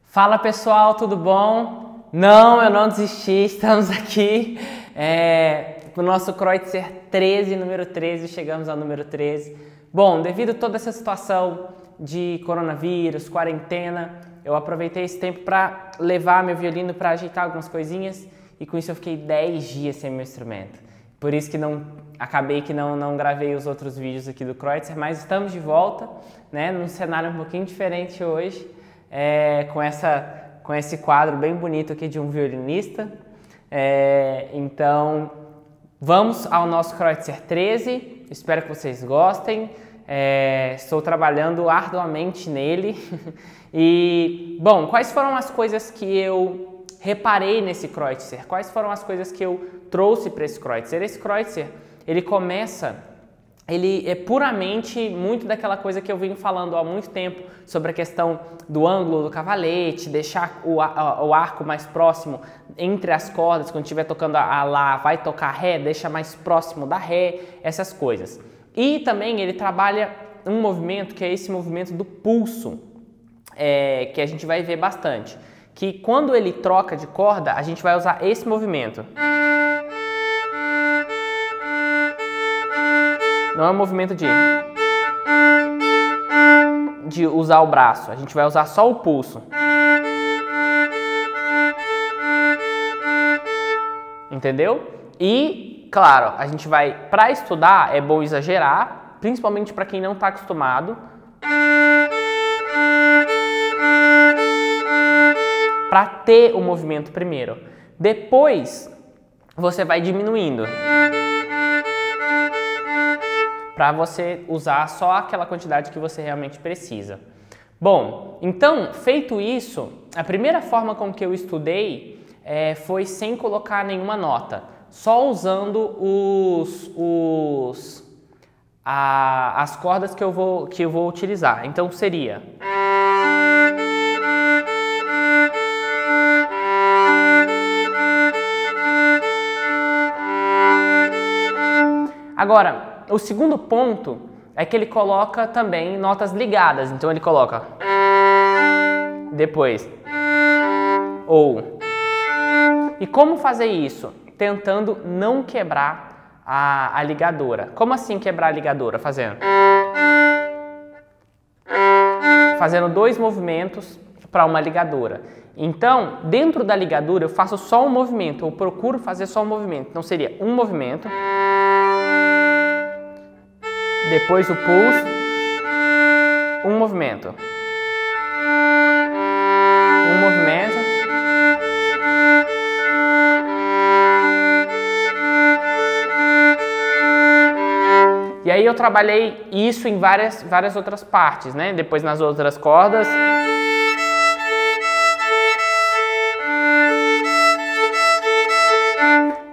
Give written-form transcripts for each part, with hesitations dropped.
Fala pessoal, tudo bom? Não, eu não desisti, estamos aqui com o nosso Kreutzer 13, número 13, chegamos ao número 13. Bom, devido a toda essa situação de coronavírus, quarentena, eu aproveitei esse tempo para levar meu violino para ajeitar algumas coisinhas e com isso eu fiquei 10 dias sem meu instrumento. Por isso que acabei que não gravei os outros vídeos aqui do Kreutzer, mas estamos de volta, né, num cenário um pouquinho diferente hoje, com esse quadro bem bonito aqui de um violinista. Então, vamos ao nosso Kreutzer 13, espero que vocês gostem. Estou trabalhando arduamente nele. E, bom, quais foram as coisas que eu reparei nesse Kreutzer? Quais foram as coisas que eu trouxe para esse Kreutzer? Esse Kreutzer, ele é puramente muito daquela coisa que eu venho falando há muito tempo sobre a questão do ângulo do cavalete, deixar o arco mais próximo entre as cordas, quando estiver tocando a Lá, vai tocar Ré, deixa mais próximo da Ré, essas coisas. E também ele trabalha um movimento que é esse movimento do pulso, que a gente vai ver bastante. Que quando ele troca de corda, a gente vai usar esse movimento. Não é um movimento de usar o braço, a gente vai usar só o pulso. Entendeu? E, claro, a gente vai, para estudar, é bom exagerar, principalmente para quem não está acostumado. Para ter o movimento primeiro. Depois, você vai diminuindo. Para você usar só aquela quantidade que você realmente precisa. Bom, então, feito isso, a primeira forma com que eu estudei foi sem colocar nenhuma nota, só usando as cordas que eu vou utilizar. Então seria... Agora, o segundo ponto é que ele coloca também notas ligadas. Então ele coloca depois ou. E como fazer isso? Tentando não quebrar a ligadora. Como assim quebrar a ligadora? Fazendo dois movimentos para uma ligadora. Então, dentro da ligadura eu faço só um movimento, eu procuro fazer só um movimento. Então seria um movimento, depois o pulso, um movimento, e aí eu trabalhei isso em várias outras partes, né? Depois nas outras cordas.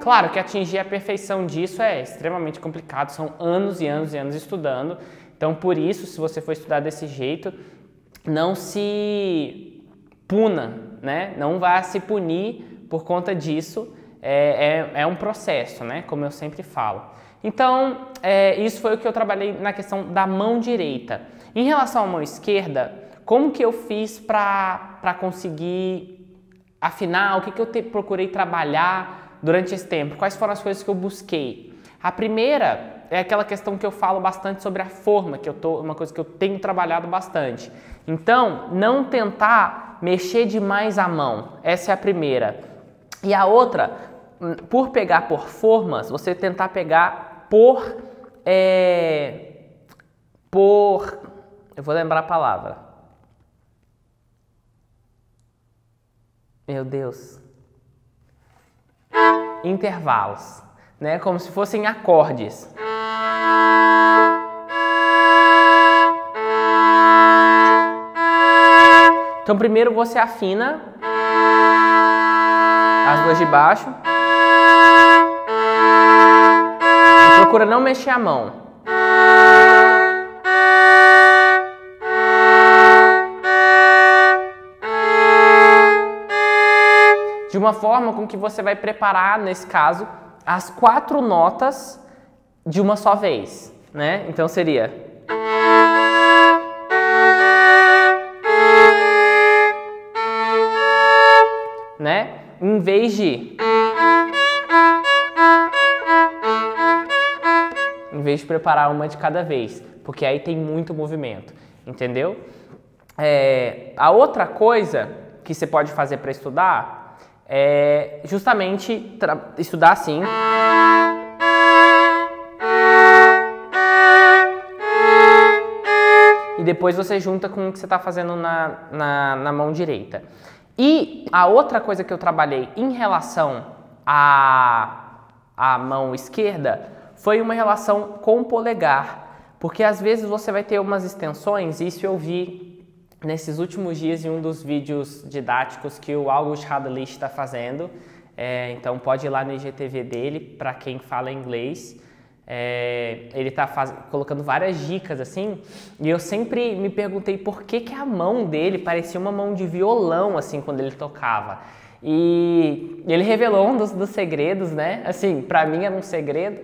Claro que atingir a perfeição disso é extremamente complicado, são anos e anos e anos estudando. Então, por isso, se você for estudar desse jeito, não se puna, né? Não vá se punir por conta disso. É um processo, né? Como eu sempre falo. Então, isso foi o que eu trabalhei na questão da mão direita. Em relação à mão esquerda, como que eu fiz para conseguir afinar? O que eu procurei trabalhar durante esse tempo? Quais foram as coisas que eu busquei? A primeira é aquela questão que eu falo bastante sobre a forma, uma coisa que eu tenho trabalhado bastante. Então, não tentar mexer demais a mão. Essa é a primeira. E a outra, por pegar por formas, você tentar pegar eu vou lembrar a palavra. Meu Deus. Intervalos, né? Como se fossem acordes. Então primeiro você afina as duas de baixo e procura não mexer a mão. De uma forma com que você vai preparar, nesse caso, as 4 notas de uma só vez, né? Então seria... né? Em vez de preparar uma de cada vez, porque aí tem muito movimento, entendeu? A outra coisa que você pode fazer para estudar é justamente estudar assim. E depois você junta com o que você está fazendo na mão direita. E a outra coisa que eu trabalhei em relação à mão esquerda foi uma relação com o polegar. Porque às vezes você vai ter umas extensões, isso eu vi nesses últimos dias em um dos vídeos didáticos que o August Hadlich está fazendo. Então pode ir lá no IGTV dele, para quem fala inglês. Ele está colocando várias dicas assim, e eu sempre me perguntei por que a mão dele parecia uma mão de violão assim quando ele tocava. E ele revelou um dos segredos, né? Assim, para mim era um segredo,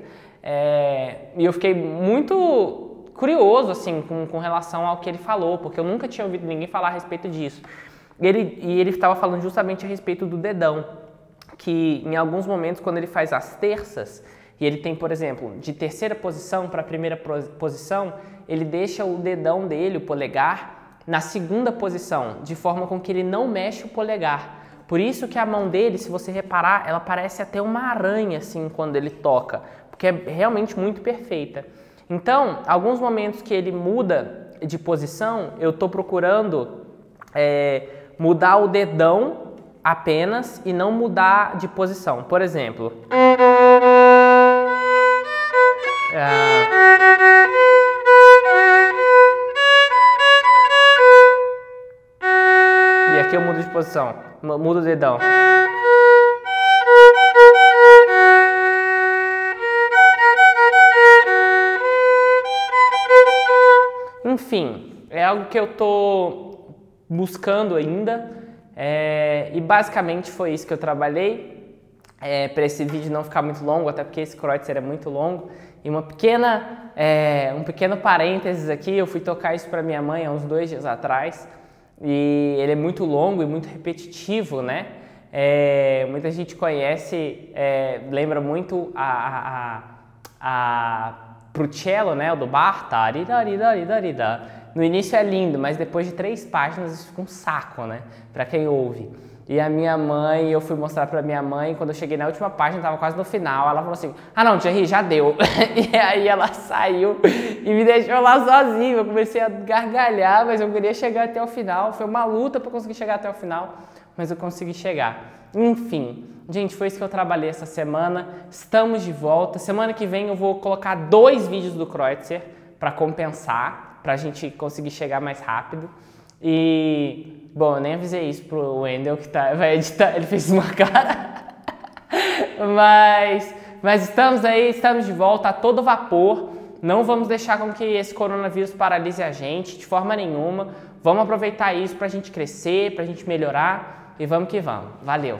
e eu fiquei muito curioso assim com relação ao que ele falou, porque eu nunca tinha ouvido ninguém falar a respeito disso. E ele estava falando justamente a respeito do dedão, que em alguns momentos quando ele faz as terças, e ele tem, por exemplo, de terceira posição para primeira posição, ele deixa o dedão dele, o polegar, na segunda posição, de forma com que ele não mexe o polegar. Por isso que a mão dele, se você reparar, ela parece até uma aranha, assim, quando ele toca, porque é realmente muito perfeita. Então, alguns momentos que ele muda de posição, eu estou procurando mudar o dedão apenas e não mudar de posição. Por exemplo... E aqui eu mudo de posição, mudo o dedão. Enfim, é algo que eu tô buscando ainda, e basicamente foi isso que eu trabalhei. Para esse vídeo não ficar muito longo, até porque esse Kreutzer é muito longo. E um pequeno parênteses aqui, eu fui tocar isso para minha mãe há uns 2 dias atrás, e ele é muito longo e muito repetitivo, né? Muita gente conhece, lembra muito pro cello, né? O do Bach, no início é lindo, mas depois de 3 páginas isso fica um saco, né? Para quem ouve. E a minha mãe, eu fui mostrar pra minha mãe, quando eu cheguei na última página, tava quase no final, ela falou assim, ah não, Thierry, já deu. E aí ela saiu e me deixou lá sozinho, eu comecei a gargalhar, mas eu queria chegar até o final, foi uma luta pra conseguir chegar até o final, mas eu consegui chegar. Enfim, gente, foi isso que eu trabalhei essa semana, estamos de volta, semana que vem eu vou colocar 2 vídeos do Kreutzer pra compensar, pra gente conseguir chegar mais rápido. E, bom, eu nem avisei isso pro Wendel que vai editar, ele fez uma cara. Mas estamos aí, estamos de volta a todo vapor. Não vamos deixar com que esse coronavírus paralise a gente de forma nenhuma. Vamos aproveitar isso pra gente crescer, pra gente melhorar e vamos que vamos. Valeu!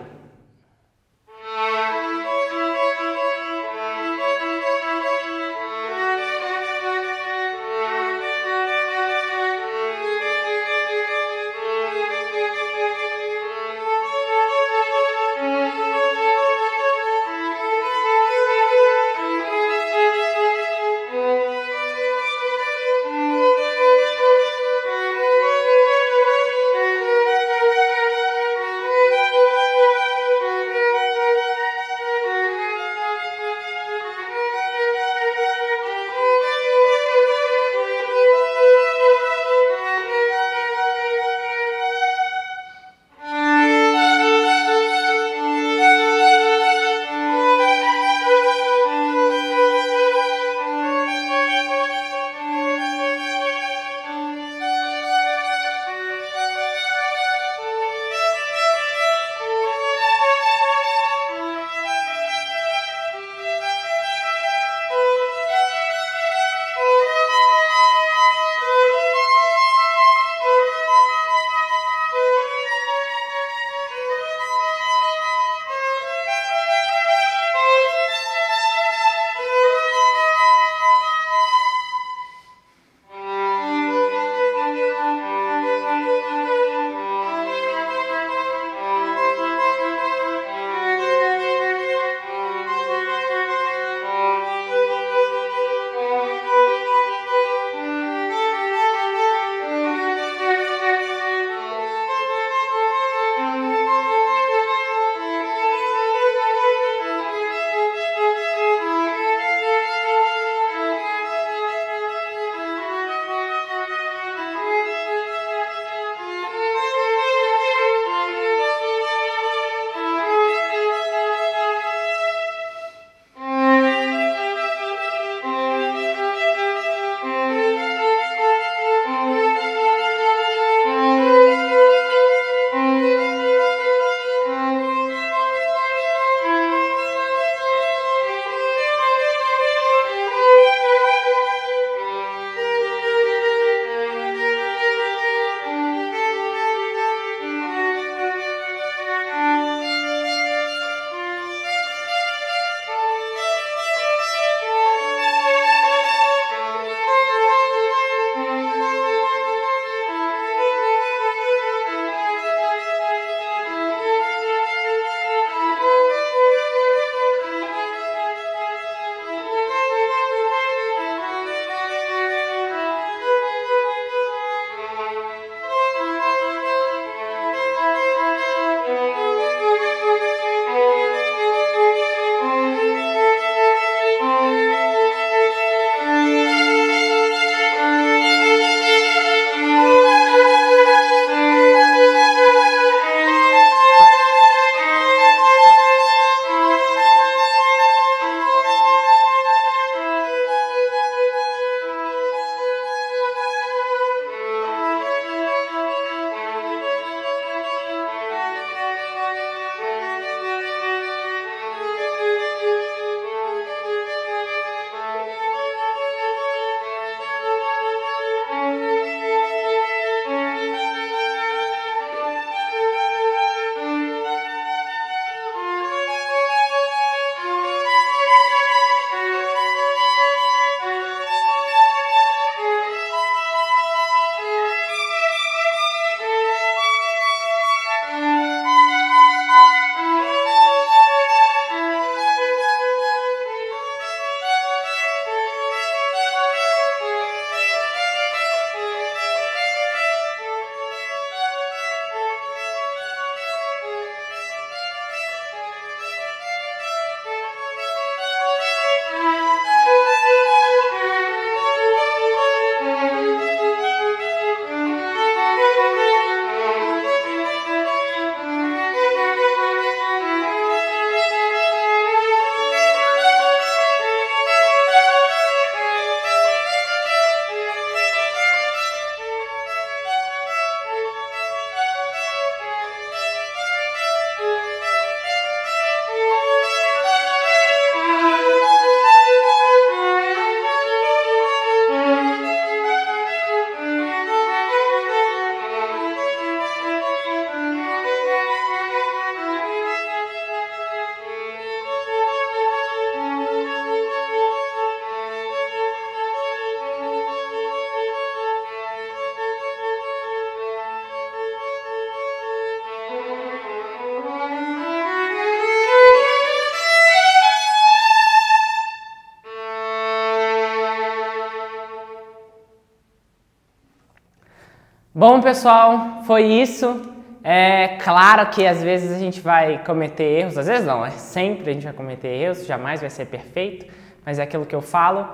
Bom, pessoal, foi isso. É claro que às vezes a gente vai cometer erros, às vezes não, sempre a gente vai cometer erros, jamais vai ser perfeito, mas é aquilo que eu falo,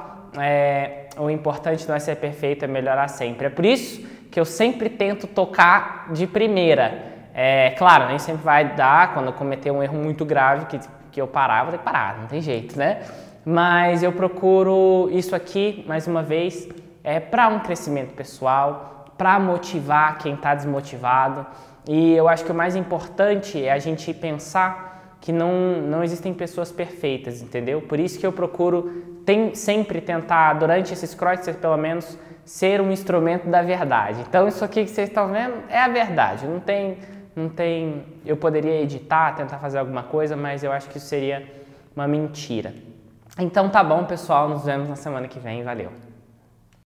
o importante não é ser perfeito, é melhorar sempre. É por isso que eu sempre tento tocar de primeira. Claro, nem sempre vai dar, quando eu cometer um erro muito grave que eu parar, eu vou ter que parar, não tem jeito, né? Mas eu procuro isso aqui, mais uma vez, para um crescimento pessoal, para motivar quem está desmotivado. E eu acho que o mais importante é a gente pensar que não existem pessoas perfeitas, entendeu? Por isso que eu procuro sempre tentar, durante esses crossfit, pelo menos, ser um instrumento da verdade. Então isso aqui que vocês estão vendo é a verdade, não tem, eu poderia editar, tentar fazer alguma coisa, mas eu acho que isso seria uma mentira. Então tá bom, pessoal, nos vemos na semana que vem, valeu!